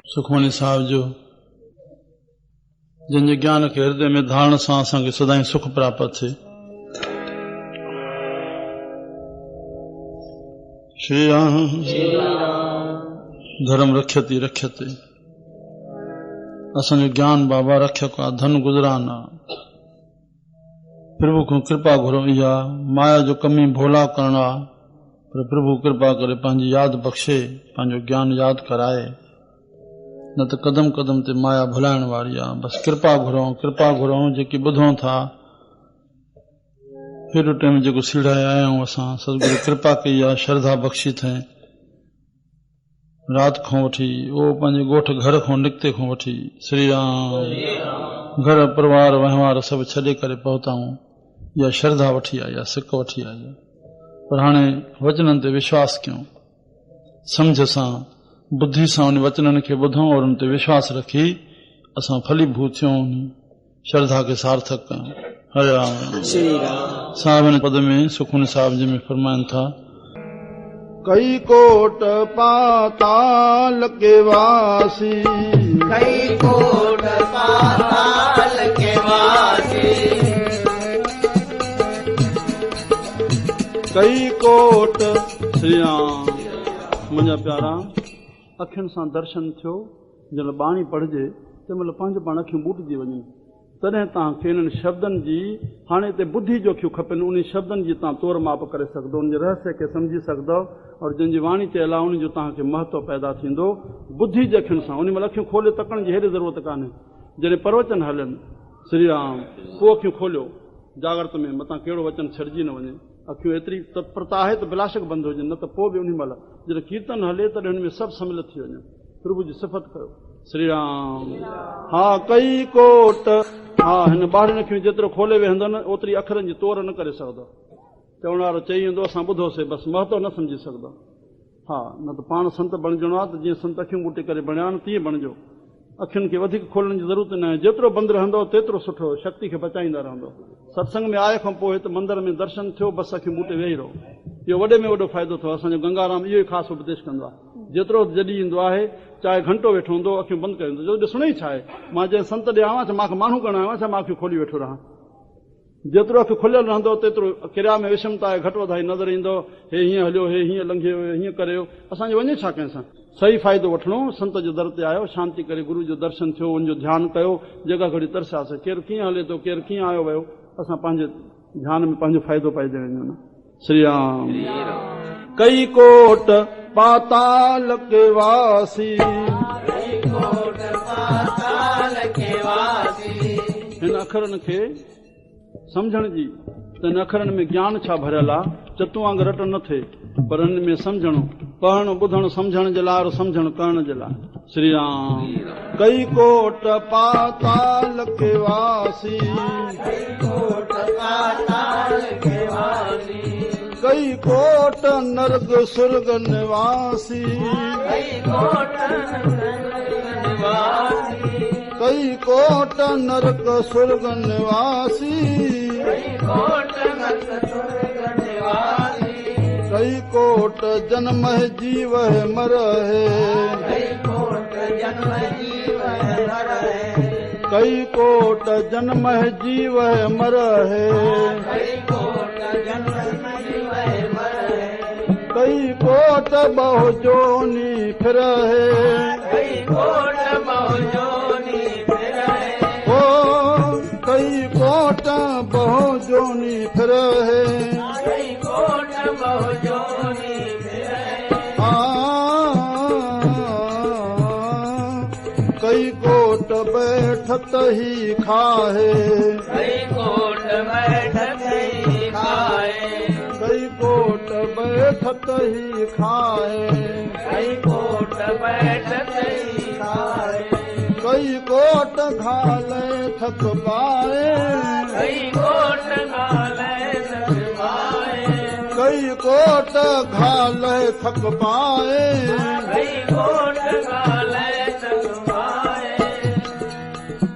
सुखमनी साहब जो जिनके ज्ञान के हृदय में धारण सां असांखे सदाई सुख प्राप्त थे। श्री राम धर्म रख्यति रख्यते। असांजो ज्ञान बाबा रख्यक आ, धन गुजराना। प्रभु को कृपा घुरो, इहा माया जो कमी भोला करना, पर प्रभु कृपा करे पंहिंजी याद बख्शे, पंहिंजो ज्ञान याद कराए। न त कदम कदम ते माया भुलाइण वारी आ। बस कृपा घुरो जेकी ॿुधूं था। हेॾो टाइम जेको सीढ़ाए आया आहियूं असां, सतगुरु कृपा कई आहे, श्रद्धा बख़्शी थई। रात खां वठी उहो पंहिंजे ॻोठ घर खां निकिते खां वठी श्री राम घर परिवार वहिंवार सभु छॾे करे पहुताऊं। इहा श्रद्धा वठी आई आहे, सिक वठी आई आहे। पर हाणे वचननि ते विश्वास कयूं, सम्झ सां बुद्धि सां उन वचननि खे ॿुधूं और उन ते विश्वास रखी असां फलीभूत थियूं, श्रद्धा खे सार्थक कयूं। हरे राम। साहिब पद में सुखमनी साहिब जी में फरमाइनि था, कई कोट पाताल के वासी, कई कोट पाताल के वासी, कई कोट। श्री राम। मुंहिंजा प्यारा, अखियुनि सां दर्शन थियो, जंहिं बाणी पढ़जे तंहिं महिल पंहिंजो पाण अखियूं ॿूटिजी वञनि। तॾहिं तव्हांखे इन्हनि शब्दनि जी हाणे हिते बुद्धि जो अखियूं खपनि। उन शब्दनि जी तव्हां तोड़ माप करे सघंदो, उन जे रहस्य खे सम्झी सघंदो, और जंहिंजी वाणी चयल आहे उन जो तव्हांखे महत्व पैदा थींदो बुद्धि जे अखियुनि सां। उन महिल अखियूं खोले तकण जी हेॾी ज़रूरत कान्हे। जॾहिं प्रवचन हलनि श्री राम, पोइ अखियूं खोलियो जागृत में, मतां कहिड़ो वचन छॾिजी न वञे। अखियूं एतिरी तत्परता आहे त बिलाशक बंदि हुजनि, न त पोइ बि उन महिल जॾहिं कीर्तन हले तॾहिं हुन में सभु सम्मिलित थी वञे। प्रभु जी सिफ़त कयो। श्री राम। हा कई कोट। हा हिन ॿारनि अखियूं जेतिरो खोले वेहंदो न, ओतिरी अखरनि जी तोड़ न करे सघंदो। चवण वारो चई वेंदो, असां ॿुधोसीं, बसि महत्व न सम्झी सघंदो। हा न त पाण संत बणिजणो आहे त जीअं संत अखियूं ॿूटे करे बणिया आहिनि तीअं बणिजो। अखियुनि खे वधीक खोलण जी ज़रूरत न आहे। जेतिरो बंदि रहंदो तेतिरो सुठो, शक्ति खे बचाईंदा रहंदो। सत्संग में आए खां पोइ हिते मंदर में दर्शन थियो, बसि अखियूं ॿूटे वेही रहो। इहो वॾे में वॾो फ़ाइदो अथव। असांजो गंगाराम इहो ई ख़ासि उपदेश कंदो आहे। जेतिरो जॾहिं ईंदो आहे, चाहे घंटो वेठो हूंदो, अखियूं बंदि करे ईंदो। जो ॾिसणो ई छा आहे, मां जंहिं संत ॾे आवां छा मूंखे माण्हू करणो आहियां छा, मां अखियूं खोली वेठो रहां। जेतिरो अखियूं खुलियल रहंदो तेतिरो किरिया में विषमता आहे, घटि वधाई नज़र ईंदो। हे हीअं हलियो, हे हीअं लंघियो, हीअं करियो। असांजो वञे छा कंहिंसां? सही फ़ाइदो वठिणो। संत जे दर ते आयो, शांती करे गुरू जो दर्शन थियो, उनजो ध्यानु कयो। जॻह घड़ी तरसियासीं, केरु कीअं हले थो, केरु कीअं आयो वियो, असां पंहिंजे ध्यान में पंहिंजो फ़ाइदो पाइजे वञूं। श्री राम। कई कोट पाताल के वासी, हिन अखरनि खे सम्झण जी, त हिन अखरनि में ज्ञान छा भरियल आहे। चतू वांगुरु रट न थिए, पर हिन में सम्झणो, पढ़णु ॿुधणु सम्झण जे लाइ और सम्झणु करण जे लाइ। श्री राम। कई कोट पाताल के वासी, कई कोट नरक सुर्ग निवासी, कई कोट नरक सुर्ग निवासी, कई कोट जन्म है जीव है मर है, कई कोट जन्म है जीव है मर है, कई कोट जन्म है जीव है मर है, कई कोट जन्म है जीव है मर है, कई कोट बहु जोनी फिर है, कई कोट बहु जोनी फिर है, ओ कई कोट बहु जोनी फिर है, कई कोट बहु जोनी फिर है, कई कोट बैठत ही खाए, कई कोट बैठत ही खाए, कई कोट बैठत ही खाए, कई कोट बैठत ही खाए, कई कोट घाले थक पाए, कई कोट घाले थक पाए, कई कोट घाले थक पाए, कई कोट घाले थक पाए,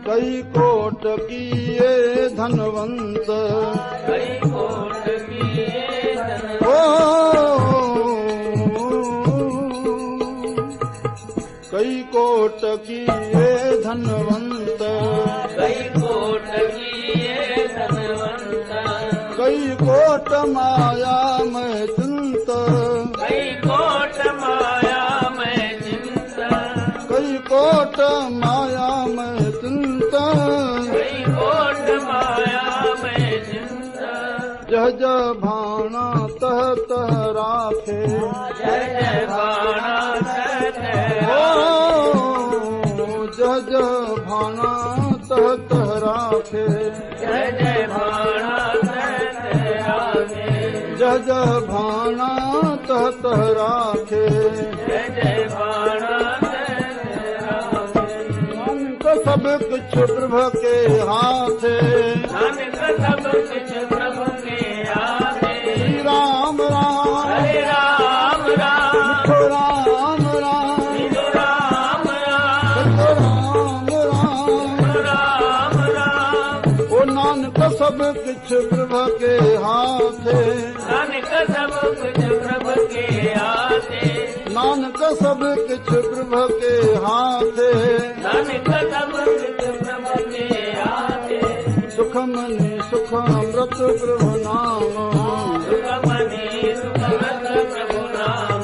कई कोट किए धनवंत, कई कोट किए धनवंत, कई कई कोट किए धनवंत, कई कोट किए धनवंत, कई कोट माया में चिंत, कई कोट माया में चिंता, कई कोट माया में चिंत, कई कोट माया में चिंता, जह जह भाना तह तह राखे, जय जय बाणा जह जह भाना तह तह राखे, जय जय बाणा जह जह भाना तह तह राखे, जय जय बाणा नानक सब कुछ प्रभु के हाथे, नानक सब कुछ प्रभु के हाथे, श्री राम राम हरे राम राम, राम राम राम राम, राम राम राम राम, ओ नानक सब कुछ प्रभु के हाथे, नानक सब कुछ प्रभु के हाथे, नानक सब कुछ प्रभु के हाथे, नानक सब कुछ प्रभु के हाथे, सुख मनि सुख अमृत प्रभु नाम, सुख मनि सुख अमृत प्रभु नाम,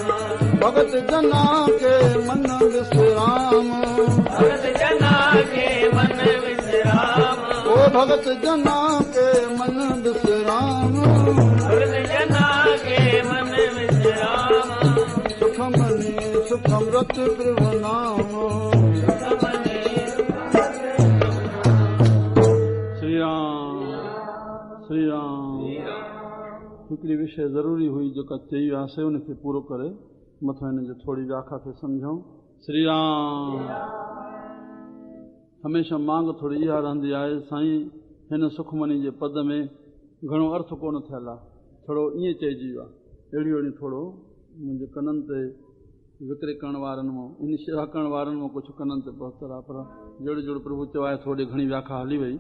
भगत जना के मन विश्राम, भगत जना के मन विश्राम, ओ भगत जना के मन विश्राम, भगत जना के मन विश्राम, सुख मनि सुख अमृत प्रभु नाम। सुख मनि श्री राम श्री राम। हिकिड़ी विषय ज़रूरी हुई जेका चई वियासीं उनखे पूरो करे मथां हिन जो थोड़ी व्याख्या खे सम्झूं। श्री राम। हमेशह मांग थोड़ी इहा रहंदी आहे साईं हिन सुखमनी जे पद में घणो अर्थ कोन थियल आहे, थोरो ईअं चइजी वियो आहे, अहिड़ी अहिड़ी थोरो मुंहिंजे कननि ते विकिरे करण वारनि मां इन शेवा करण वारनि मां कुझु कननि ते पहुतर आहे, पर जहिड़ो जहिड़ो प्रभु चयो आहे थोरी घणी व्याख्या हली वई।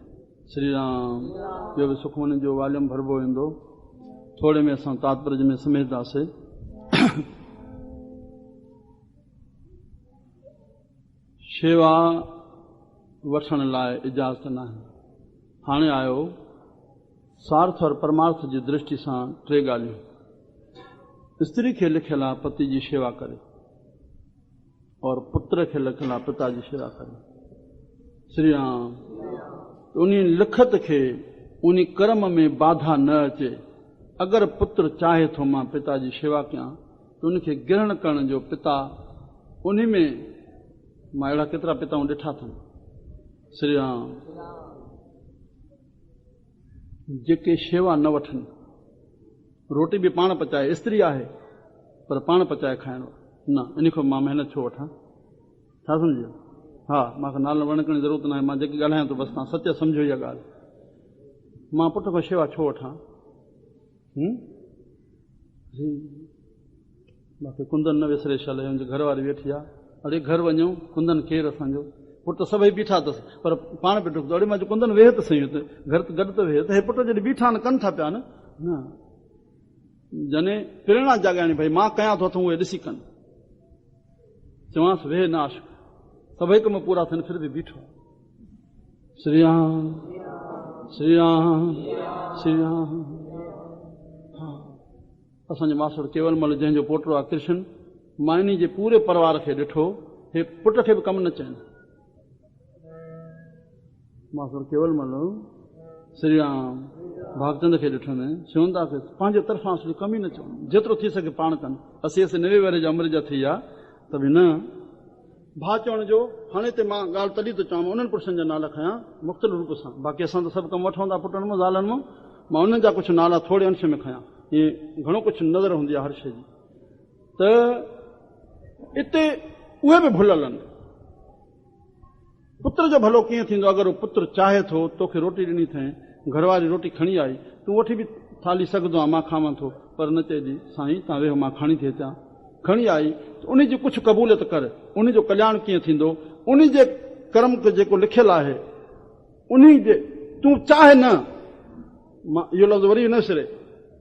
श्री राम। ॿियो बि सुखमनी जो वाल्यूम भरबो वेंदो, थोरे में असां तात्पर्य में समेटदासीं। शेवा वठण लाइ इजाज़त न आहे। हाणे आयो स्वार्थ और परमार्थ जी दृष्टि सां टे ॻाल्हियूं। स्त्री खे लिखियलु आहे पति जी शेवा करे और पुत्र खे लिखियलु आहे पिता जी शेवा करे। श्री राम। उन लिखत खे उन कर्म में बाधा न अचे। अगरि पुत्र चाहे थो मां पिता जी शेवा कयां त उनखे ग्रहण करण जो पिता उन में मां अहिड़ा केतिरा पिताऊं ॾिठा अथनि। श्री राम। जेके शेवा न वठनि, रोटी बि पाण पचाए, स्त्री आहे पर पाण पचाए खाइणो न, इन खां मां महिनत छो वठां? छा सम्झो? हा, मूंखे नालो वण करण जी ज़रूरत न आहे, मां जेकी ॻाल्हायां थो बसि तव्हां सच सम्झो इहा ॻाल्हि। मां पुट खां शेवा छो वठां? मूंखे कुंदन न विसरे छल, मुंहिंजी घरवारी वेठी आहे, अड़े घर वञूं, कुंदन केरु असांजो? पुट सभई बीठा अथसि पर पाण बि डुकंदो, अड़े मां चयो कुंदन वेह त सही, घर त गॾु त वेह त, हे पुट जॾहिं बीठा न कनि था पिया न, जने प्रेरणा जाॻाइणी भई मां कयां थो त उहे ॾिसी कनि। चवांसि वेह न आशिक़, सभई कम पूरा थियनि फिर बि बीठो। श्री राम श्री राम श्री राम। हा, असांजो मास्टर केवलमल जंहिंजो पोटो आहे कृष्ण, मां इन जे पूरे परिवार खे ॾिठो, हे पुट खे बि कमु न चइनि। मास्टर केवलमल श्री राम भागचंद खे ॾिठुनि, शिवंदा खे पंहिंजे तरफ़ां असली कमु ई न चवनि, जेतिरो थी सघे पाण कनि। 80-90 वरे जा उमिरि जा थी विया त बि न भाउ चवण जो। हाणे हिते मां ॻाल्हि तॾहिं थो चवां, उन्हनि पुरुषनि जा नाला खयां मुख़्तलिफ़ रूप सां, बाक़ी असां त सभु कमु वठूं था पुटनि मां ज़ालनि मां, मां उन्हनि जा कुझु नाला थोरे अंश में खयां, ईअं घणो कुझु नज़र हूंदी आहे हर शइ जी। त हिते उहे बि भुलियल आहिनि। पुत्र जो भलो कीअं थींदो? अगरि उहो पुत्र चाहे थो तोखे रोटी ॾिनी अथई, घरवारी रोटी खणी आई, तूं वठी बि थाली सघंदो आहे, मां खावां थो, पर न चइजी साईं तव्हां वेहो मां खणी थी अचां। खणी आई त उन जी कुझु क़बूलियत कर, उन जो कल्याण कीअं थींदो? उन जे कर्म खे जेको लिखियलु आहे उन जे तूं चाहे न, मां इहो लफ़्ज़ वरी न सिरे,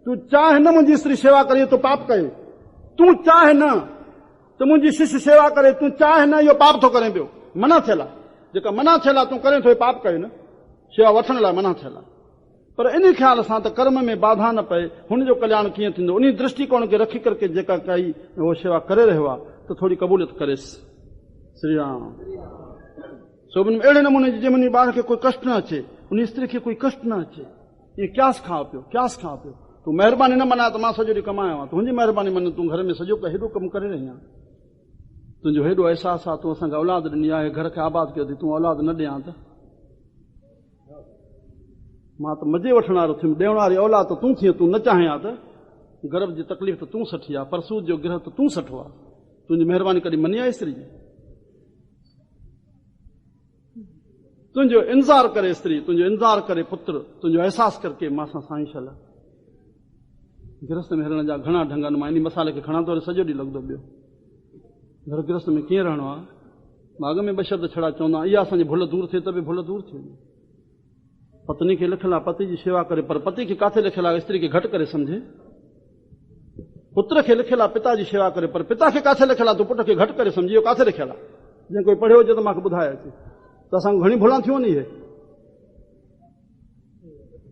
तूं चाहे न मुंहिंजी स्त्री शेवा करे तो पाप कयो, तूं चाहे न तो मुंहिंजी शिष्य सेवा करे तूं चाहे न इहो पाप थो करे पियो, मना थियल आहे। जेका मना थियल आहे तूं करे थो पाप कयो न, शेवा वठण लाइ मना थियल आहे। पर इन ख़्याल सां त कर्म में बाधा न पए, हुनजो कल्याण कीअं थींदो, उन दृष्टिकोण खे रखी करके जेका काई उहो शेवा करे रहियो आहे त थोरी क़बूलियत करेसि। श्री राम। सभिनी में अहिड़े नमूने जंहिं उन ॿार खे कोई कष्ट न अचे, उन स्त्री खे कोई कष्ट न अचे, ईअं क्यास खाओ पियो। तूं महिरबानी न मना त मां सॼो ॾींहुं कमायो, तुंहिंजी महिरबानी मन, तूं घर में सॼो हेॾो कमु करे रही आहीं, तुंहिंजो हेॾो अहसासु आहे, तूं असांखे औलाद ॾिनी आहे, घर खे आबाद कयो अथई, तूं औलाद न ॾियां त मां त मज़े वठण वारो थियुमि, ॾियण वारी औलाद त तूं थिए, तूं न चाहे हा त गर्भ जी तकलीफ़ त तूं सठी आहे, परसूद जो गिरह त तूं सठो आहे, तुंहिंजी महिरबानी कॾहिं मनी आहे स्त्री जी? तुंहिंजो इंतज़ार करे स्त्री, तुंहिंजो इंतज़ार करे पुत्र, तुंहिंजो अहसासु करके मां सां साईं शल। गृहस्थ में हलण जा घणा ढंग आहिनि, मां इन मसाले खे खणा थो वरी सॼो ॾींहुं लॻंदो ॿियो। घर गृहस्थ में कीअं रहणो आहे, मां अॻ में ॿ शब्द छड़ा चवंदा, इहा असांजी भुल दूर थिए त बि भुल दूर थी वञे। पत्नी खे लिखियलु आहे पति जी शेवा करे, पर पति खे किथे लिखियलु आहे स्त्री खे घटि करे सम्झे। पुत्र खे लिखियलु आहे पिता जी शेवा करे, पर पिता खे किथे लिखियलु आहे तूं पुट खे घटि करे सम्झी, इहो किथे लिखियलु आहे? जंहिं कोई पढ़ियो हुजे त मूंखे ॿुधाए अचे, त असांखे घणी भुलां थियूं नी।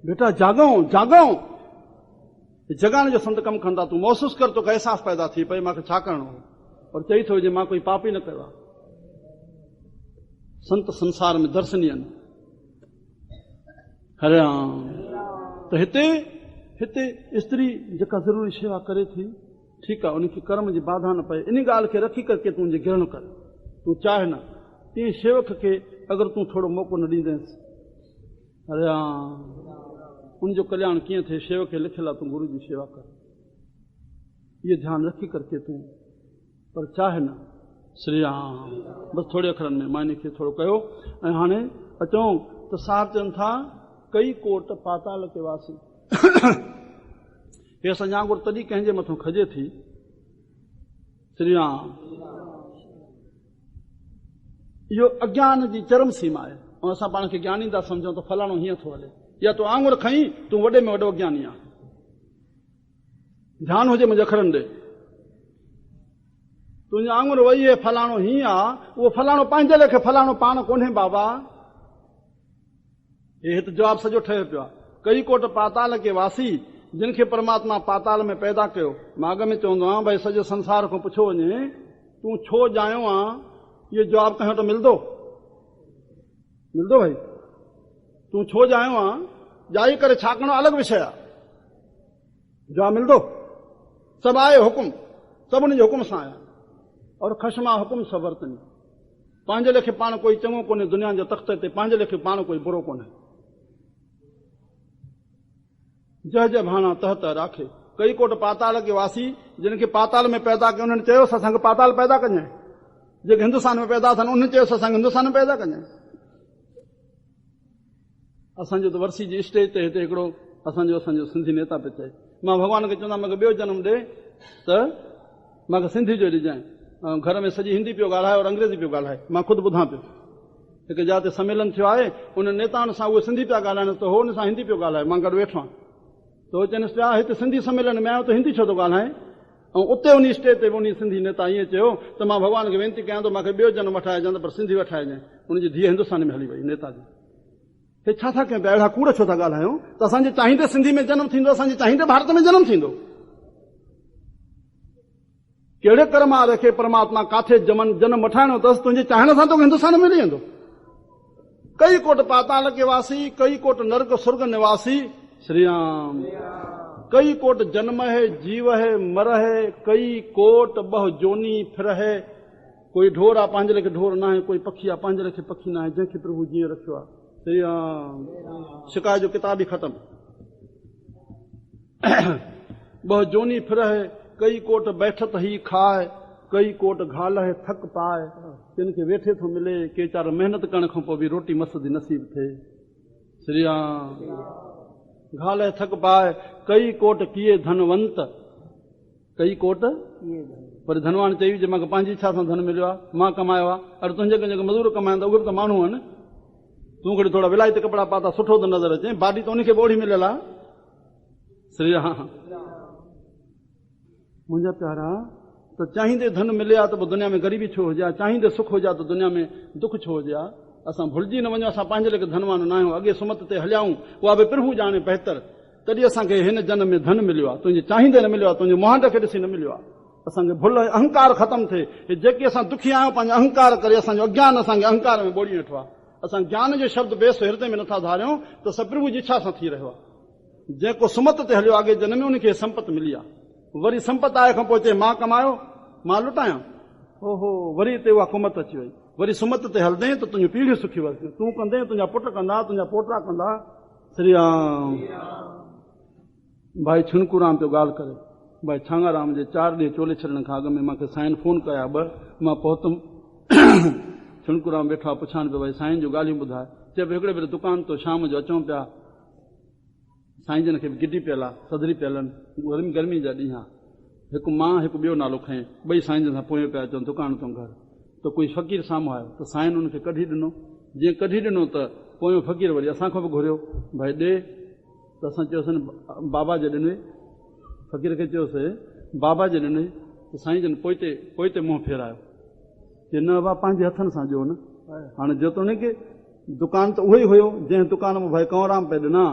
बेटा जागऊं जगाइण जो संत कमु कंदा, तूं महसूस कर, तोखे अहसासु पैदा थी पए मूंखे छा करणो हो, और चई थो जे मां कोई पाप ई न कयो आहे। संत संसार में दर्शनीय आहिनि। हरे राम। त हिते स्त्री जेका ज़रूरी शेवा करे थी, ठीकु आहे, उनखे कर्म जी बाधा न पए, इन ॻाल्हि खे रखी करके तूं गिरण कर, तूं चाहे न तीअं शेवक खे अगरि तूं थोरो मौक़ो न ॾींदेंसि, हरे राम, उनजो कल्याण कीअं थिए। शेवक खे लिखियलु आहे तूं गुरू जी शेवा कर, इहो ध्यानु रखी करके तूं, पर चाहे न। श्री राम। बसि थोरे अखरनि में मां इन खे थोरो कयो। ऐं हाणे अचूं त साहिब चवनि था कई कोट पाताल के वासी। हे असांजा गुरु तॾहिं कंहिंजे मथां खजे थी। श्री राम। इहो अज्ञान जी चरम सीमा आहे, ऐं असां पाण खे ज्ञानी था सम्झूं त फलाणो हीअं थो हले, या तूं आंगुर खई तूं वॾे में वॾो अज्ञानी आहे। ध्यानु हुजे मुंहिंजे अखरनि ॾे, तुंहिंजो आंगुर वही आहे फलाणो हीअं आहे, उहो फलाणो पंहिंजे लेखे फलाणो पाण कोन्हे बाबा। हे हिते जवाबु सॼो ठहियो पियो आहे। कई कोट पाताल के वासी, जिन खे परमात्मा पाताल में पैदा कयो। मां अॻ में चवंदो आहियां भई सॼे संसार खां पुछो वञे तूं छो ॼायो आहे, इहो जवाबु कंहिं वटि मिलंदो भाई? तूं छो ॼायो आहे, ॼाई करे छा करणो अलॻि विषय आहे, जवाबु मिलंदो। सभु आहे हुकुम, सभु उनजे हुकुम सां आया, और ख़शमा हुकुम सवरतनी। पंहिंजे लेखे पाण कोई चङो कोन्हे दुनिया जे तख़्त ते, पंहिंजे लेखे पाण कोई बुरो कोन्हे। जह भाणा तहत राखे। कई कोट पाताल के वासी, जिन खे पाताल में पैदा कयो, उन्हनि चयोसि असांखे पाताल पैदा कजांइ। जेके हिंदुस्तान में पैदा थियनि उन्हनि चयोसि असांखे हिंदुस्तान में पैदा कजांइ। असांजो त वर्सी जी स्टेज ते हिते हिकिड़ो असांजो सिंधी नेता पियो चए, मां भॻवान खे चवंदा मूंखे ॿियो जनमु ॾे त मूंखे सिंधी जो ॾिजांइ। घर में सॼी हिंदी पियो ॻाल्हाए और अंग्रेजी पियो ॻाल्हाए। मां ख़ुदि ॿुधां पियो, हिकु जिते सम्मेलन थियो आहे उन नेताउनि सां उहे सिंधी पिया ॻाल्हाइनि, त हो हुन सां हिंदी पियो ॻाल्हाए, मां गॾु वेठो आहियां। त उहो चवनिसि पिया हिते सिंधी सम्मेलन में आयो त हिंदी छो थो ॻाल्हाए? ऐं उते उन स्टेज ते उन सिंधी नेता ईअं चयो त मां भॻवान खे वेनती कयां थो मूंखे ॿियो जनमु वठाइजांइ, पर सिंधी वठाइजांइ। उनजी धीअ हिंदुस्तान में हली वई नेता जी। हे छा था कयूं पिया, अहिड़ा कूड़ छो था ॻाल्हायूं त असांजे चाहींदे सिंधी में जनमु थींदो, असांजे चाहींदे भारत में जनमु थींदो। कहिड़े कर्म वारे खे परमात्मा काथे जनमु वठाइणो अथसि, तुंहिंजे चाहण सां तोखे हिंदुस्तान में मिली वेंदो। कई कोट पाताल के वासी, कई कोट नर्क सुर्ग निवासी। श्री राम। कई कोट जन्म है जीव है मर है, कई कोट बहु जोनी फिर है। कोई ढोर आहे पंहिंजे लेखे ढोर न आहे, कोई पखी आहे पंहिंजे लेखे पखी न आहे, जंहिंखे प्रभु जीअं रखियो आहे। श्री राम। शिकायत जो किताब ही खत्म। बहु जोनी फिर है, कई कोट बैठत ही खाए, कई कोट घाल है थक पाए। किन खे वेठे थो मिले, के चार महिनत करण खां पोइ बि रोटी मस्त जी नसीब थिए। श्री राम। घाल है थक पाए, कई कोट किए धनवंत। कई कोट पर धनवान चई जे मूंखे पंहिंजी इच्छा सां धन मिलियो आहे, मां कमायो आहे। अरे तुंहिंजे जेके मज़ूर कमाइनि था उहे बि त माण्हू आहिनि। तूं कॾहिं थोरा विलायती कपिड़ा पाता सुठो थो नज़र अचे, बाडी त उनखे बोड़ी मिलियल आहे। श्री राम। मुंहिंजा प्यारा, तो चाहींदे धन मिले आ तो दुनिया में गरीबी छो हो जा, चाहींदे सुख हो जा तो दुनिया में दुख छो हो जा। असां भुलिजी न वञूं असां पंहिंजे लेखे धनवान न आहियूं, अॻे सुमत ते हलियाऊं उहा बि प्रभु ॼाणे बहितर। तॾहिं असांखे हिन जन्म में धन मिलियो आहे, तुंहिंजे चाहींदे न मिलियो आहे, तुंहिंजे मुंहंड खे ॾिसी न मिलियो आहे। असांखे भुल अहंकार ख़तमु थिए। हे जेके असां दुखी आहियूं पंहिंजो अहंकार करे, असांजो अज्ञान असांखे अहंकार में ॿोड़ी वेठो आहे। असां ज्ञान जो शब्द बेस हृदय में नथा धारियूं त सभु प्रभु जी इच्छा सां थी रहियो आहे। जेको सुमत ते हलियो अॻे जन्म में उनखे संपत मिली आहे, वरी संपत आए खां पोइ चए मां कमायो मां लुटायां, ओहो वरी हिते उहा कुमत अची वई। वरी सुमत ते हलंदे त तुंहिंजूं पीढ़ियूं सुखी वरतियूं, तूं कंदे तुंहिंजा पुट कंदा, तुंहिंजा पोटा कंदा। श्री राम। भाई छिणकूराम पियो ॻाल्हि करे, भाई छांगाराम जे 4 ॾींहं चोले छॾण खां अॻु में मूंखे साईं फोन कया 2, मां पहुतुमि। छिणकूराम वेठा पुछान पियो भाई साईं जूं ॻाल्हियूं ॿुधाए। चए पियो हिकिड़े भेरे दुकान तो शाम जो अचूं पिया, साईं जन खे बि गिडी पियल आहे, सदरी पियल आहिनि, गर्मी जा ॾींहं, हिकु मां हिकु ॿियो नालो खईं, ॿई साईं जन सां पोइ पिया अचनि दुकान तां घर। त कोई फ़क़ीर साम्हूं आयो त साईं उनखे कढी ॾिनो। जीअं कढी ॾिनो त पोइ फ़क़ीर वरी असांखां बि घुरियो भाई ॾे, त असां चयोसीं बाबा जे ॾिनई। फ़क़ीर खे चयोसीं बाबा जे ॾिनई, त साईं जन पोइ ते मुंहुं फेरायो कि न बाबा पंहिंजे हथनि सां ॾियो न। हाणे जेतोणीकि की दुकान त उहो ई हुयो जंहिं दुकान में भाई कंवराम पे ॾिना,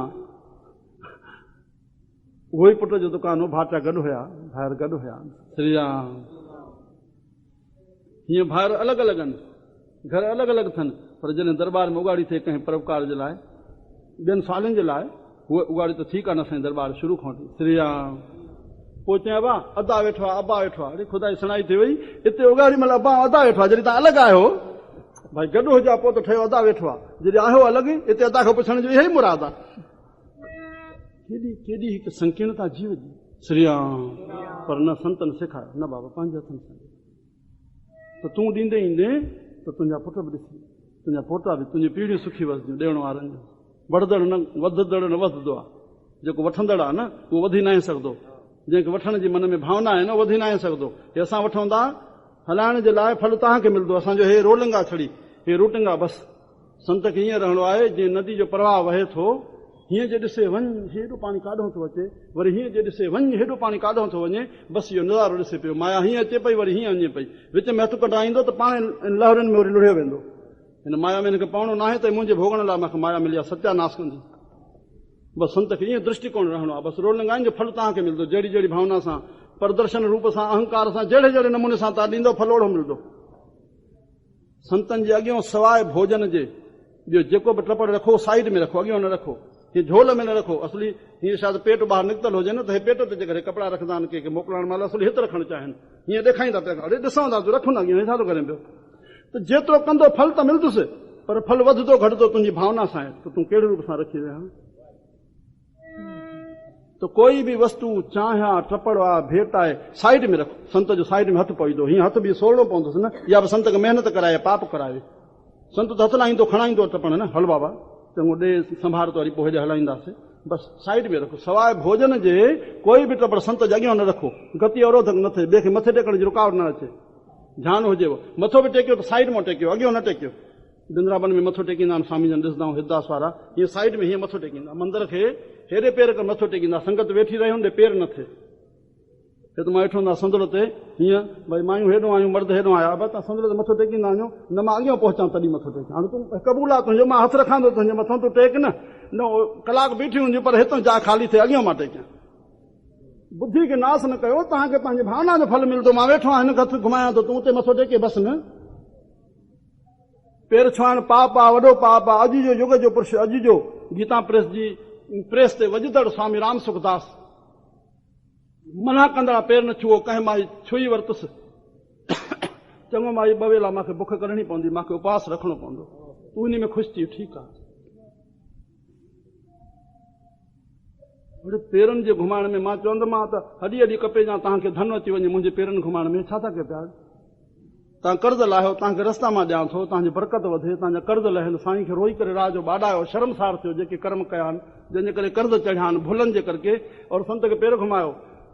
उहो ई पुट जो दुकान हो, भाटा गॾु हुया, ॿाहिरि गॾु हुया। श्री राम। हीअं ॿाहिरि अलॻि अलॻि आहिनि, घर अलॻि अलॻि अथनि, पर जॾहिं दरबार में उगाड़ी थिए कंहिं परोपकार जे लाइ, ॿियनि सालनि जे लाइ, उहा उगाड़ी त ठीकु आहे न असांजी दरबार शुरू खां वठी। श्री राम। पोइ चयां बा अदा वेठो आहे, अबा वेठो आहे, अरे ख़ुदा जी सुणाई थी वई, हिते उगाड़ी महिल अबा अदा वेठो आहे। जॾहिं तव्हां अलॻि आहियो भाई गॾु हुजा पोइ त ठहियो अदा वेठो आहे, जॾहिं आहियो अलॻि हिते अदा खां पुछण जो इहो ई मुराद आहे। केॾी हिकु संकीर्णता जीव जी। श्री राम। पर न संतन सेखारे, न बाबा पंहिंजे हथनि सां त तूं ॾींदे ईंदे त तुंहिंजा पुट बि ॾिसी, तुंहिंजा पोटा बि, तुंहिंजी पीढ़ियूं सुखी वसदियूं ॾियण वारनि जूं। वधंदड़ न वधंदड़ न वधंदो आहे, जेको वठंदड़ आहे न उहो वधी न सघंदो, जंहिंखे वठण जी मन में भावना आहे न वधी न सघंदो। हे असां वठूं था हलाइण जे लाइ फल तव्हांखे मिलंदो, असांजो हे रोलिंग आहे छड़ी, हे रूटिंग आहे बसि। संत खे हीअं रहणो आहे जीअं नदी जो प्रवाह वहे थो, हीअं जे ॾिसे वञ हेॾो पाणी काॾों थो अचे, वरी हीअं जे ॾिसे वञ हेॾो पाणी काॾों थो वञे, बसि इहो नज़ारो ॾिसे पियो। माया हीअं अचे पई वरी हीअं वञे पई, विच में हथु कढाईंदो त पाण लहरुनि में वरी लुढ़ियो वेंदो। हिन माया में हिनखे पवणो न आहे त मुंहिंजे भोगण लाइ मूंखे माया मिली आहे, सत्यानाश कंदी। बसि संत खे ईअं दृष्टिकोण रहणो आहे, बसि रोलिंग आहिनि जो फल तव्हांखे मिलंदो, जहिड़ी जहिड़ी भावना सां, प्रदर्शन रूप सां, अहंकार सां, जहिड़े जहिड़े नमूने सां तव्हां ॾींदो फल ओड़ो मिलंदो। संतनि जे अॻियां सवाइ भोजन जे ॿियो जेको बि टपड़ रखो साइड में रखो, अॻियां न रखो, हीअ झोल में न रखो। असली हीअं शायदि पेट ॿाहिरि निकितल हुजे न त हे पेट ते जेकर कपिड़ा रखंदा आहिनि कंहिंखे मोकिलण महिल असली हिते रखणु चाहिनि, हीअं ॾेखारींदा पिया, अरे ॾिसूं था तूं रखो न अॻियां, छा थो करे पियो। त जेतिरो कंदो फल त मिलंदुसि, पर फल वधंदो घटंदो तुंहिंजी भावना सां आहे त तूं कहिड़े रूप सां रखी रहिया। त कोई बि वस्तु चाहियां टपड़ आहे भेट आहे साइड में रखो, संत जो साइड में हथु पवंदो, हीअं हथु बि सोड़ो पवंदुसि न, या बि संत खे महिनत कराए पाप कराए। संत त हथु लाहींदो खणाईंदो टपड़ न, हल बाबा चङो ॾे संभार त वरी पोइ हेॾे हलाईंदासीं, बसि साइड में रखो। सवाइ भोजन जे कोई बि टपड़ संत जे अॻियां न रखो, गति अवरोधक न थिए, ॿिए खे मथे टेकण जी रुकावट न अचे। ध्यानु हुजेव, मथो बि टेकियो त साइड मां टेकियो, अॻियां न टेकियो। वृंदावन में मथो टेकींदा आहिनि स्वामी जन, ॾिसंदा आहियूं हिरदास वारा, हीअं साइड में हीअं मथो टेकींदा, मंदर खे हेॾे पेर करे मथो टेकींदा, संगत वेठी रहे हुन पेर न थिए। हे त मां वेठो हूंदा संदुर ते हीअं भई मायूं हेॾो आयूं मर्द हेॾो आया, बसि तव्हां संदुर ते मथो टेकींदा आहियूं, न मां अॻियां पहुचां तॾहिं मथो टेकियां। हाणे तूं क़बूल आहे तुंहिंजो, मां हथु रखां थो तुंहिंजे मथां, तूं टेक न, कलाक बीठी हूंदी पर हितां जा ख़ाली थिए, अॻियां मां टेकियां। बुद्धि खे नास न कयो, तव्हांखे पंहिंजे भावना जो फल मिलंदो। मां वेठो आहियां हिन हथु घुमायां त तूं उते मथो टेके बसि न। पेर छुआइण पाप आहे, वॾो पाप आहे। अॼु जो युग जो पुरुष, अॼु जो गीता प्रेस जी प्रेस ते वजदड़ स्वामी राम सुखदास मना कंदा पेर न छुओ, कंहिं मां छुई वरितुसि, चङो मां ॿ वेला मूंखे बुख करणी पवंदी, मूंखे उपवास रखणो पवंदो। तूं इन में ख़ुशि थी, ठीकु आहे। पेरनि जे घुमाइण में मां चवंदोमांव त हॾी हॾी कपे जा तव्हांखे धन अची वञे मुंहिंजे पेरनि घुमाइण में, छा था कयो पिया? तव्हां कर्ज़ लाहियो, तव्हांखे रस्ता मां ॾियां थो, तव्हांजी बरकत वधे, तव्हांजा कर्ज़ लहनि। साईं खे रोई करे राह जो ॿाॾायो, शर्मसार थियो जेके कर्म कया आहिनि, जंहिंजे करे कर्ज़ चढ़िया आहिनि भुलनि जे करके, और संत खे पेर घुमायो।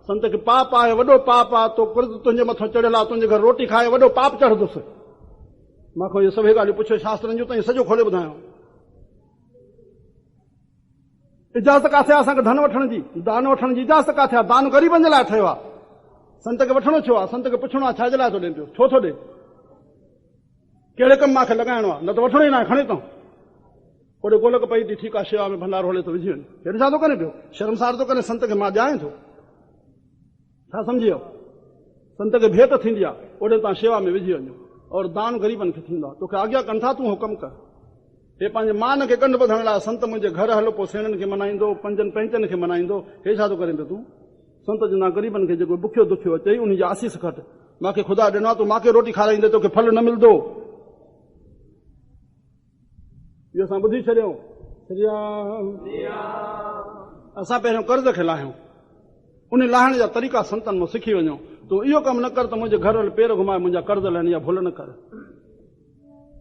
संत खे पाप आहे, वॾो पाप आहे, तो कर्ज़ तुंहिंजे मथां चढ़ियल आहे, तुंहिंजे घर रोटी खाए वॾो पाप चढ़ंदुसि। मूंखां इहे सभई ॻाल्हियूं पुछो शास्त्रनि जूं, तव्हां सॼो खोले ॿुधायो। इजाज़त किथे आहे असांखे धन वठण जी, दान वठण जी इजाज़त किथे आहे? दान ग़रीबनि जे लाइ ठहियो आहे। संत खे वठणो छो आहे? संत खे पुछणो आहे छाजे लाइ थो ॾे पियो, छो थो ॾे, कहिड़े कम मूंखे लॻाइणो आहे? न त वठणो ई न आहे, खणे थो ओॾे गोलक पई थी, ठीकु आहे, शेवा में भंडारो हले थो, विझी वञे। हेॾे छा थो करे पियो? शर्मसार थो करे, संत खे मां ॼाए थो। छा सम्झी वियो? संत खे भेट थींदी आहे, ओॾे तव्हां शेवा में विझी वञो, और दान ग़रीबनि खे थींदो आहे। तोखे आज्ञा कनि था, तूं हो कमु कर। हे पंहिंजे मान खे कंड ॿधण लाइ संत मुंहिंजे घर हलो, पोइ सेणनि खे मनाईंदो, पंजनि पंचनि खे मनाईंदो। हे छा थो करे पियो तूं? संत चवंदा ग़रीबनि खे जेको बुखियो दुखियो अचे उन जी आसीस खट। मूंखे ख़ुदा ॾिनो आहे, तूं मूंखे रोटी खाराईंदे, तोखे फल न मिलंदो। इहो असां ॿुधी छॾियो। असां पहिरियों कर्ज़ खे लाहियूं, उन लाहिण जा तरीक़ा संतनि मां सिखी वञूं। तूं इहो कमु न कर त मुंहिंजे घर हल, पेर घुमाए, मुंहिंजा कर्ज़ लाहिनि, या भुल न कर,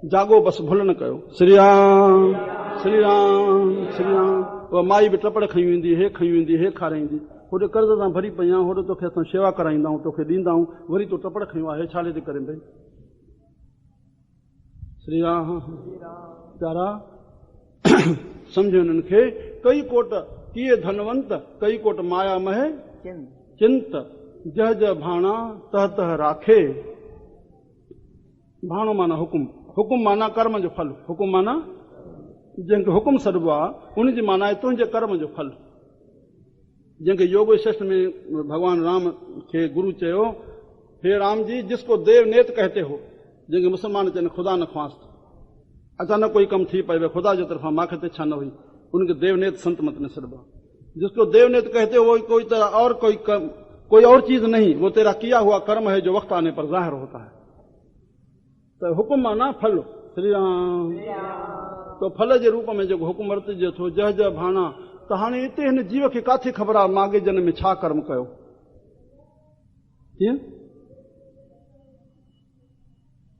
जागो बसि भुल न कयो। श्री राम श्री राम श्री राम। उहा माई बि टपड़ खई वेंदी, हे खई वेंदी, हे खाराईंदी। होॾे कर्ज़ सां भरी पई आहियां, होॾे तोखे असां शेवा कराईंदा आहियूं, तोखे ॾींदा आहियूं, वरी तूं टपड़ खयूं आहे, हे छाले थी करे भई? श्री राम प्यारा सम्झो हिननि खे। कई कोट किए धनवंत, कई कोट माया मह चिंत, जह जह भाणा तह तह राखे। भाणो माना हुकुम, हुकुम माना कर्म जो फल, हुकुम माना जंहिंखे हुकुम सॾिबो आहे उनजी माना आहे तुंहिंजे कर्म जो फल। जंहिंखे योग शिष्ट में भगवान राम खे गुरु चयो, हे राम जी, जिसको देव नेत कहते हो, जंहिंखे मुसलमान चवनि ख़ुदा न ख्वास्त, अचानक कोई कम थी पए खुदा जे तरफां मूंखे त इच्छा न हुई, उनखे देवनेत संत मत में सॾिबो आहे। जिसको देवनेत कहते हो वो कोई तरह और कोई और चीज नहीं, वो तेरा किया हुआ कर्म है जो वक्त आने पर जाहिर होता है। तो हुकुम माना फल। श्री राम। तो फल जे रूप में जेको हुकुम वर्तिजे थो, जह जह भाणा, त हाणे हिते हिन जीव खे काथे ख़बर आहे मागे जन्म में छा कर्म कयो? कीअं?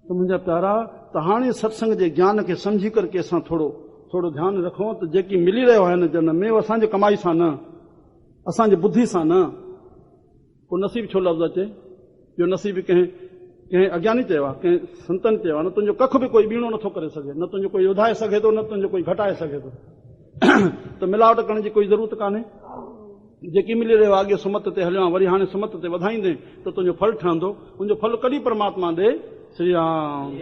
तो मुंहिंजा प्यारा, त हाणे सत्संग जे ज्ञान खे सम्झी करके असां थोरो ध्यानु रखूं त जेकी मिली रहियो आहे हिन जन्म में, उहो असांजे कमाई सां न, असांजे बुद्धि सां न। को नसीब छो लफ़्ज़ अचे? जो नसीब कंहिं अज्ञानी चयो आहे, कंहिं संतनि चयो आहे। न तुंहिंजो कख बि कोई ॿीणो नथो करे सघे, न तुंहिंजो कोई वधाए सघे थो, न तुंहिंजो कोई घटाए सघे थो। त मिलावट करण जी कोई ज़रूरत कान्हे। जेकी मिली रहियो आहे, अॻे सुमत ते हलियो आहे, वरी हाणे सुमत ते वधाईंदे त तुंहिंजो फल ठहंदो। उनजो फल कॾहिं परमात्मा ॾे? श्री राम।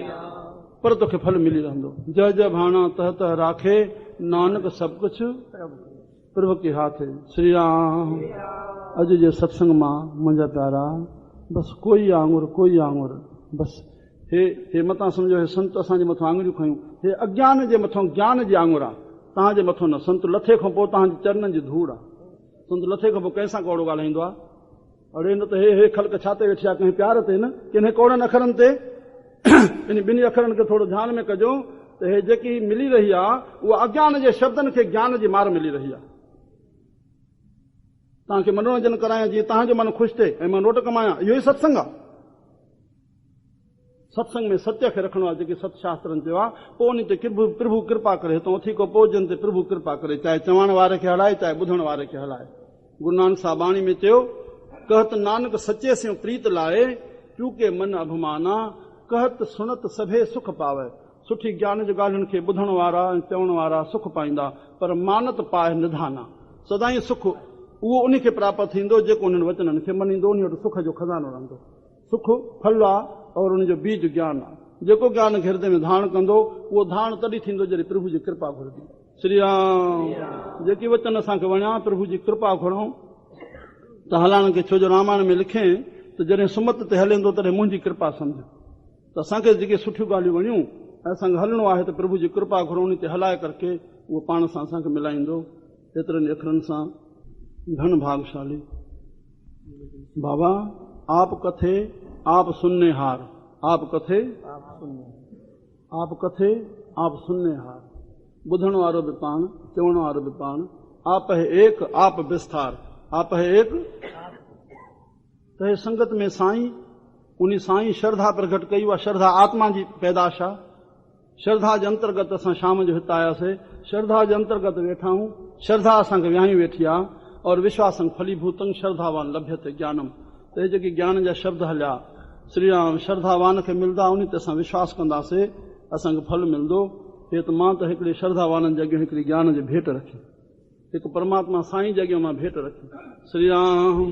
पर तोखे फल मिली रहंदो। जय जय भाणा तह तह राखे, नानक सभु कुझु प्रभु के हाथ है। श्री राम। अॼु जे सत्संग मां मुंहिंजा प्यारा, बसि कोई आंगुर बसि हे मथां सम्झो, हे संत असांजे मथां आंगुरियूं खयूं, हे अज्ञान जे मथां ज्ञान जी आंगुर आहे, तव्हांजे मथां न। संत लथे खां पोइ तव्हांजे चरणनि जी धूड़ आहे। संत लथे खां पोइ कंहिंसां कौड़ो ॻाल्हाईंदो आहे? अड़े न त हे ख़ल्क छा ते वेठी आहे, कंहिं प्यार ते न, कंहिं कौड़नि अखरनि ते। इन ॿिन्ही अखरनि खे थोरो ध्यान में कजो त हे जेकी मिली रही आहे, उहा अज्ञान जे शब्दनि खे ज्ञान जी मार मिली रही आहे। तव्हांखे मनोरंजन करायां जीअं तव्हांजो मन ख़ुशि थिए ऐं मां नोट कमायां, इहो ई सत्संग आहे। सत्संग में सत्य खे रखणो आहे, जेके सतशास्त्रनि चयो आहे। पोइ उन ते प्रभु कृपा करे, हितां उथी को पोइ जन ते प्रभु कृपा करे, चाहे चवण वारे खे हलाए, चाहे ॿुधण वारे खे हलाए। गुरु नानक साहिब बाणी में चयो, कहत नानक सचे से प्रीत लाए, चूके मन अभिमाना, कहत सुनत सभे सुख पावे। सुठी ज्ञान जी ॻाल्हियुनि खे ॿुधण वारा ऐं चवण वारा सुख पाईंदा, पर मानत पाए निधाना। सदाई सुख उहो उन खे प्राप्त थींदो जेको उन्हनि वचननि खे मञींदो। उन वटि सुख जो खज़ानो रहंदो। सुख फल आहे और उनजो बीज ज्ञान आहे। जेको ज्ञान खे हृदय में धारण कंदो, उहो धारण तॾहिं थींदो जॾहिं प्रभु जी कृपा घुरंदी। श्री राम। जेकी वचन असांखे वणिया, प्रभु जी कृपा घुरूं त हलाइण खे। छो जो रामायण में लिखे त जॾहिं सुमत ते हलंदो तॾहिं मुंहिंजी कृपा सम्झ। त असांखे जेके सुठियूं ॻाल्हियूं वणियूं ऐं असांखे हलणो आहे त प्रभु जी कृपा घुरूं, उन ते हलाए करके उहो पाण सां असांखे मिलाईंदो। एतिरनि अखरनि सां धन भागशाली बाबा। आप कथे आप सुनने हार, आप कथे आप सुनने हार। ॿुधण वारो बि पाण, चवण वारो बि पाण। आप है एक, आप विस्तार, आप है एक। त हे संगत में साईं, उन साईं श्रद्धा प्रकट कई। उहा श्रद्धा आत्मा जी पैदाश आहे। श्रद्धा जे अंतर्गत असां शाम जो हिते आयासीं। श्रद्धा जे अंतर्गत वेठा आहियूं। श्रद्धा असांखे विहाई वेठी आहे। और विश्वासं फलीभूतं श्रद्धावान लभ्यते ज्ञानम। त हे जेके ज्ञान जा शब्द हलिया, श्री राम, श्रद्धावान खे मिलंदा, उन ते असां विश्वास कंदासीं, असांखे फल मिलंदो। हे त मां त हिकिड़े श्रद्धावाननि जे अॻियां हिकिड़ी ज्ञान जी भेट रखी, हिकु परमात्मा साईं जे अॻियां मां भेट रखी। श्री राम।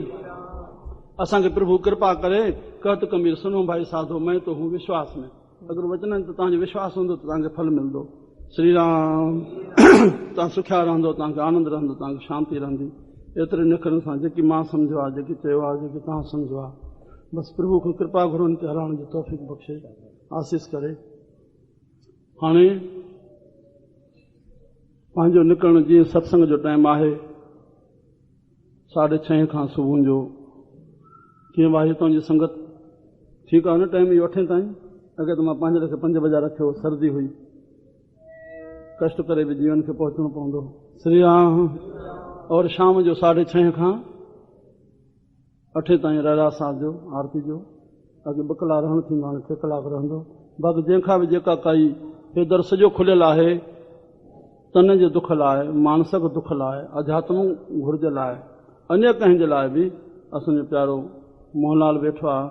असांखे प्रभु कृपा करे। कहत कबीर सुनो भाई साधो मैं तो हूँ विश्वास में। अगर वचन तो तव्हांजो विश्वास हूंदो तो तव्हांखे फल मिलंदो। श्री राम। तव्हां सुखिया रहंदो, तव्हांखे आनंद रहंदो, तव्हांखे शांति रहंदी। एतिरे निखरनि सां जेकी मां सम्झो आहे, जेकी चयो आहे, जेकी तव्हां सम्झो आहे, बसि प्रभु खे कृपा घुरो ते हलाइण जी तौफ़ीक़ बख़्शे, आसीस करे। हाणे पंहिंजो निकिरण जीअं सत्संग जो टाइम आहे 6:30 खां सुबुह जो। कीअं भाई हितां जी संगत ठीकु आहे न? टाइम इहो 8 ताईं। अॻे त मां 5 लख 5 बजे रखियो, सर्दी हुई, कष्ट करे बि जीवन खे पहुचणो पवंदो। श्री राम। और शाम जो 6:30 खां 8 ताईं रहरास साहिब जो आरती जो। अॻे 2 कलाक रहणु थींदो, हाणे 3 कलाक रहंदो। बाक़ी जंहिंखां बि जेका काई हे दर सॼो खुलियल आहे, तन जे दुख लाइ, मानसिक दुख लाइ, अध्यात्म घुर्ज लाइ, अन्य कंहिं जे लाइ बि असांजो प्यारो मोहनलाल वेठो आहे,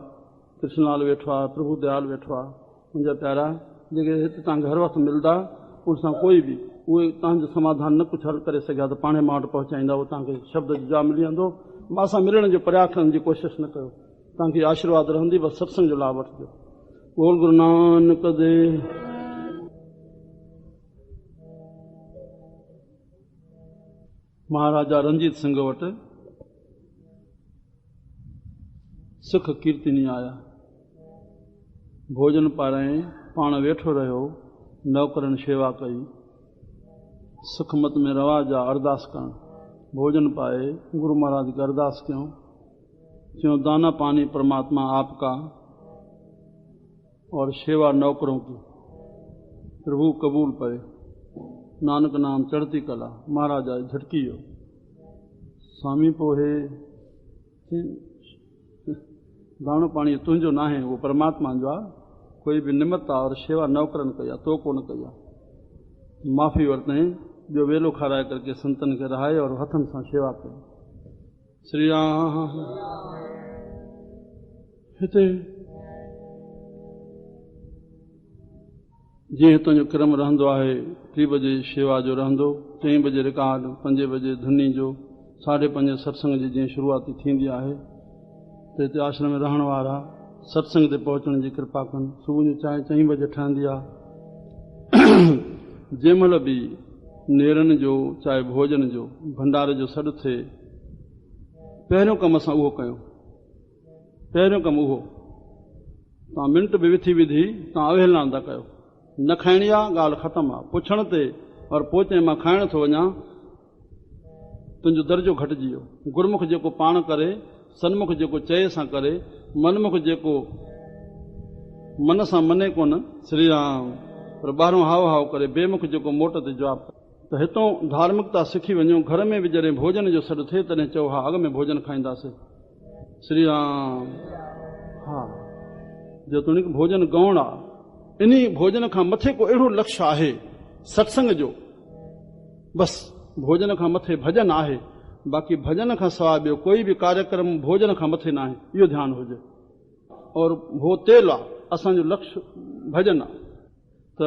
कृष्णलाल वेठो आहे, प्रभु दयाल वेठो आहे। मुंहिंजा प्यारा जेके हिते तव्हांखे हर वक़्तु मिलंदा, उन सां कोई बि उहे तव्हांजो समाधान न कुझु हल करे सघिया त पाणे मां वटि पहुचाईंदा, उहो तव्हांखे शब्द जो जवाबु मिली वेंदो। मां सां मिलण जो प्रयास करण जी कोशिशि न कयो, तव्हांखे आशीर्वाद रहंदी, बसि सत्संग जो लाभ वठिजो। बोल गुरु नानक देव। महाराजा रंजीत सिंह वटि सिख कीर्तिनी आया। भोजन पाराए, पाण वेठो रहियो, नौकरनि शेवा कई। सिख मत में रवाज आहे अरदास करणु। भोजन पाए गुरु महाराज खे अरदास कयूं, चयूं दाना पानी परमात्मा आपका और सेवा नौकरों की, प्रभु कबूल पाए। नानक नाम चढ़ती कला। महाराजा झटकी वियो। स्वामी पोइ दाणो पाणी तुंहिंजो न आहे, उहो परमात्मा जो आहे। कोई बि निमित आहे और शेवा नौकरनि कई आहे, तो कोन कई आहे। माफ़ी वरितई, ॿियो वेलो खाराए करके संतनि खे रहाए और हथनि सां शेवा कई। श्री राम। हिते जीअं हितां जो क्रम रहंदो आहे, 3 बजे शेवा जो रहंदो, 3 बजे रिकॉर्ड, 5 बजे धुनी जो, 5:30 सत्संग जी जीअं शुरूआती थींदी आहे। त हिते आश्रम में रहण वारा सत्संग ते पहुचण जी कृपा कनि। सुबुह जो चांहि 4 बजे ठहंदी आहे। जंहिं महिल बि नेरनि जो, चाहे भोजन जो, भंडारे जो सॾु थिए, पहिरियों कमु असां उहो कयूं। पहिरियों कमु उहो। तव्हां मिंट बि विथी विधी तव्हां अवहेलना था कयो। न खाइणी आहे, ॻाल्हि ख़तमु आहे। पुछण ते और पोइ चई मां खाइण थो वञा, तुंहिंजो दर्जो घटिजी वियो। गुरमुख जेको पाण करे, सन्मुख जेको चए सां करे, मनमुख जेको मन सां मने कोन, श्री राम, पर ॿाहिरों हाव हाव करे, बेमुख जेको मोट ते जवाबु करे। त हितां धार्मिकता सिखी वञूं। घर में बि जॾहिं भोजन जो सॾु थिए तॾहिं चओ हा अॻ में भोजन खाईंदासीं। श्री राम। हा, जेतोणीकि भोजन गौण आहे। इन्ही भोजन खां मथे को अहिड़ो लक्ष्य आहे सत्संग जो, बसि भोजन खां मथे भजन आहे। बाक़ी भजन खां सवाइ ॿियो कोई बि कार्यक्रम भोजन खां मथे न आहे, इहो ध्यानु हुजे। और हो तेल आहे, असांजो लक्ष्य भजन आहे। त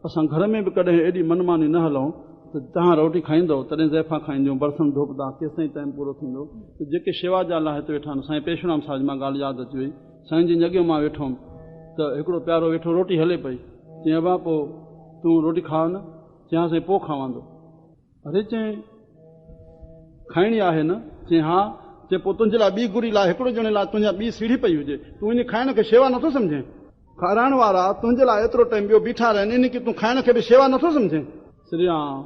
असां घर में बि कॾहिं एॾी मनमानी न हलूं त तव्हां रोटी खाईंदव तॾहिं ज़ैफ़ा खाईंदियूं, बर्तन धोपदा, केसिताईं टाइम पूरो थींदो। त जेके शेवा जा लाइ हिते वेठा आहिनि, साईं पेशुराम साहिब जी मां ॻाल्हि यादि अची वई। साईं जिन जॻह मां वेठो हुउमि त हिकिड़ो प्यारो वेठो, रोटी हले पई। चई बाबा पोइ तूं रोटी खाओ न? चयासीं पोइ खावांदो। अरे चई खाइणी आहे न? चई हा। चई पोइ तुंहिंजे लाइ ॿी गुरी लाइ, हिकिड़ो ॼणे लाइ तुंहिंजा ॿी सीढ़ी पई हुजे, तूं इन खाइण खे शेवा नथो सम्झे? खाराइण वारा तुंहिंजे लाइ एतिरो टाइम ॿियो बीठा रहनि, इन खे तूं खाइण खे बि शेवा नथो सम्झे? श्री राम।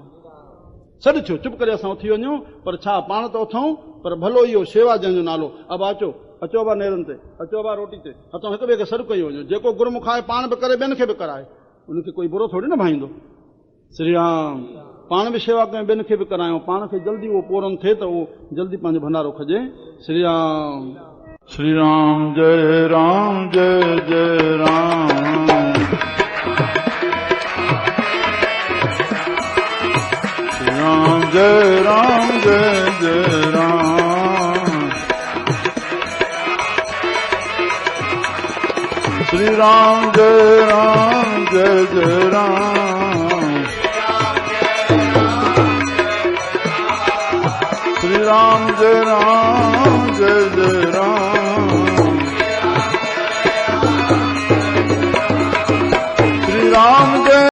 सॾु थियो, चुप करे असां उथी वञूं, पर छा पाण त उथूं, पर भलो इहो शेवा जंहिंजो नालो। अब अचो, अचो बा नेरनि ते, अचो बा रोटी ते, हथों हिक ॿिए खे सॾु कई वञो। जेको गुरमुख आहे पाण बि करे, ॿियनि खे बि कराए, उनखे कोई बुरो थोरी न भाईंदो। श्री राम। पाण बि शेवा कयूं, ॿियनि खे बि करायूं, पाण खे जल्दी उहो पूरन थिए त उहो जल्दी पंहिंजो भंडारो खजे। श्री राम। श्री राम। जय राम, जय जय राम। श्री राम, जय राम, जय जय राम। श्री राम, जय राम, जय जय राम। श्री राम, जय राम,